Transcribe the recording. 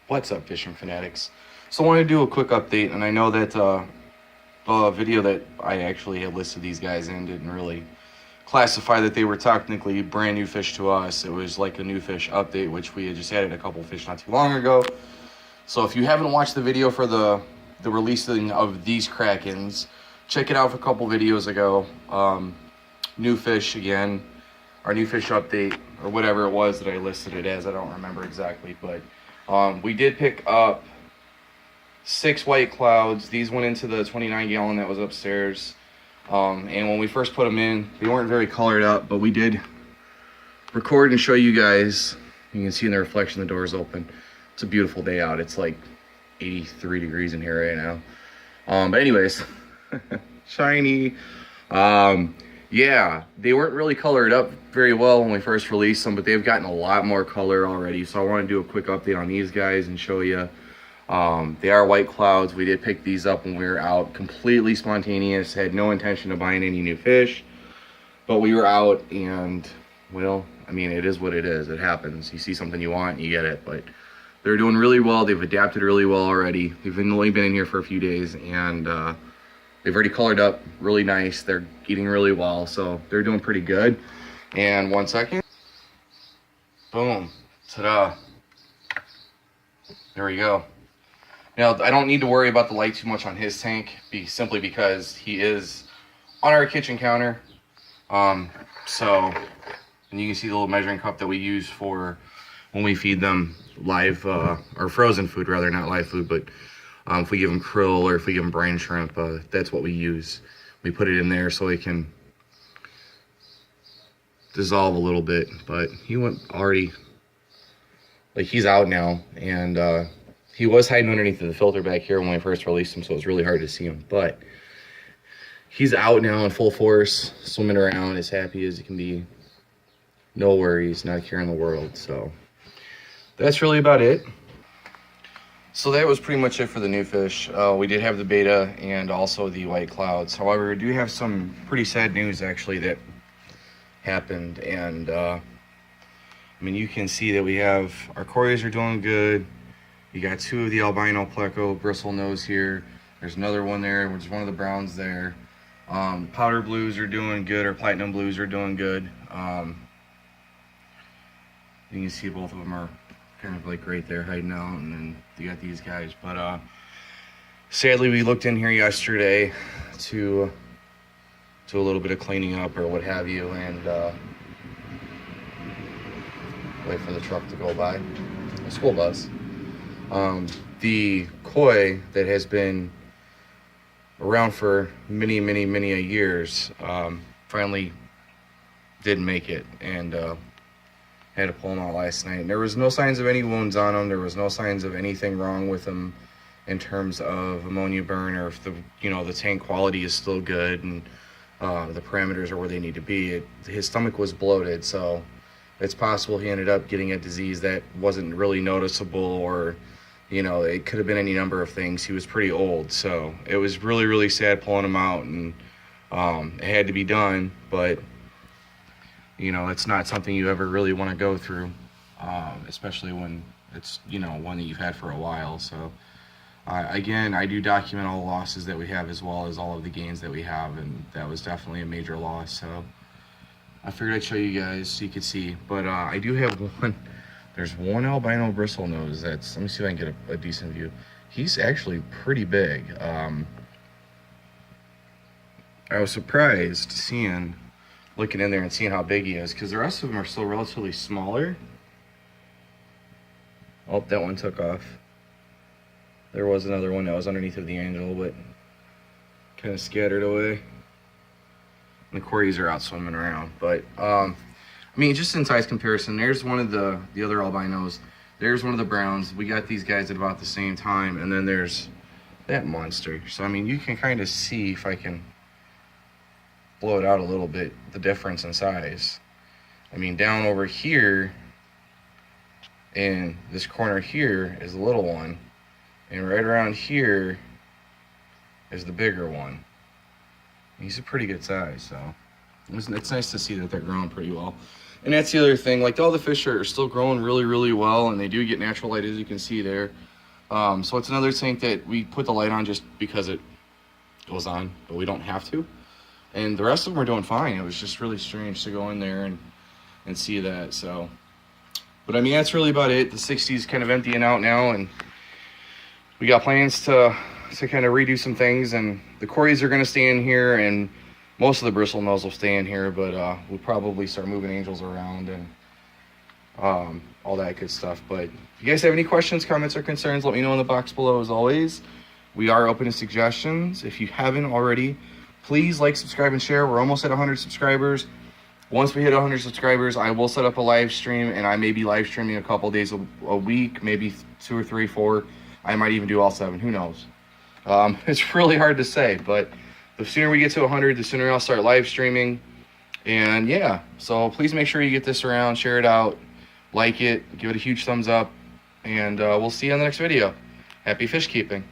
What's up, fishing fanatics? So I want to do a quick update, and I know that the video that I actually had listed these guys in didn't really classify that they were technically brand new fish to us. It was like a new fish update, which we had just added a couple fish not too long ago. So if you haven't watched the video for the releasing of these Krakens, check it out for a couple videos ago. New fish again, our new fish update, or whatever it was that I listed it as. I don't remember exactly, but we did pick up 6 white clouds. These went into the 29 gallon that was upstairs. And when we first put them in, they weren't very colored up, but we did record and show you guys. You can see in the reflection, the door is open. It's a beautiful day out. It's like 83 degrees in here right now. But anyways, shiny. Yeah, they weren't really colored up very well when we first released them, but they've gotten a lot more color already. So I want to do a quick update on these guys and show you. They are white clouds. We did pick these up when we were out, completely spontaneous, had no intention of buying any new fish, but we were out, and well, I mean, it is what it is. It happens. You see something you want, you get it. But they're doing really well. They've adapted really well already. They've only been in here for a few days, and they've already colored up really nice. They're eating really well, so they're doing pretty good. And 1 second, boom, ta-da, there we go. Now, I don't need to worry about the light too much on his tank, simply because he is on our kitchen counter. And you can see the little measuring cup that we use for when we feed them live, or frozen food rather, not live food, but if we give them krill or if we give them brine shrimp, that's what we use. We put it in there so it can dissolve a little bit, but he went already, like, he's out now, and he was hiding underneath the filter back here when we first released him, so it was really hard to see him. But he's out now in full force, swimming around as happy as he can be. No worries, not a care in the world. So that's really about it. So that was pretty much it for the new fish. We did have the beta and also the white clouds. However, we do have some pretty sad news actually that happened. And I mean, you can see that we have our cories are doing good. You got 2 of the albino pleco bristle nose here. There's another one there, which is one of the browns there. Powder blues are doing good, or platinum blues are doing good. You can see both of them are kind of like right there hiding out, and then you got these guys. But sadly, we looked in here yesterday to a little bit of cleaning up or what have you, and wait for the truck to go by, the school bus. The koi that has been around for many a years finally didn't make it, and had to pull him out last night. And there was no signs of any wounds on him. There was no signs of anything wrong with him in terms of ammonia burn, or if the tank quality is still good and the parameters are where they need to be. His stomach was bloated, so it's possible he ended up getting a disease that wasn't really noticeable, or it could have been any number of things. He was pretty old, so it was really sad pulling him out, and it had to be done. But it's not something you ever really want to go through, especially when it's one that you've had for a while. So again, I do document all the losses that we have as well as all of the gains that we have, and that was definitely a major loss. So I figured I'd show you guys so you could see. But I do have one. There's one albino bristle nose that's, let me see if I can get a decent view. He's actually pretty big. I was surprised looking in there and seeing how big he is, because the rest of them are still relatively smaller. Oh, that one took off. There was another one that was underneath of the angel, but kind of scattered away. And the cories are out swimming around. But I mean, just in size comparison, there's one of the other albinos. There's one of the browns. We got these guys at about the same time, and then there's that monster. So I mean, you can kind of see, if I can blow it out a little bit, the difference in size. I mean, down over here in this corner here is the little one, and right around here is the bigger one. He's a pretty good size, so it's nice to see that they're growing pretty well. And that's the other thing, like all the fish are still growing really, really well, and they do get natural light, as you can see there. So it's another tank that we put the light on just because it goes on, but we don't have to. And the rest of them are doing fine. It was just really strange to go in there and see that. So, but I mean, that's really about it. The 60 is kind of emptying out now, and we got plans to kind of redo some things, and the Corys are going to stay in here, and most of the bristle nose will stay in here, but we'll probably start moving Angels around and all that good stuff. But if you guys have any questions, comments, or concerns, let me know in the box below. As always, we are open to suggestions. If you haven't already, please like, subscribe, and share. We're almost at 100 subscribers. Once we hit 100 subscribers, I will set up a live stream, and I may be live streaming a couple days a week, maybe 2 or 3, 4. I might even do all 7. Who knows? It's really hard to say, but the sooner we get to 100, the sooner I'll start live streaming. And yeah, so please make sure you get this around, share it out, like it, give it a huge thumbs up, and we'll see you on the next video. Happy fish keeping.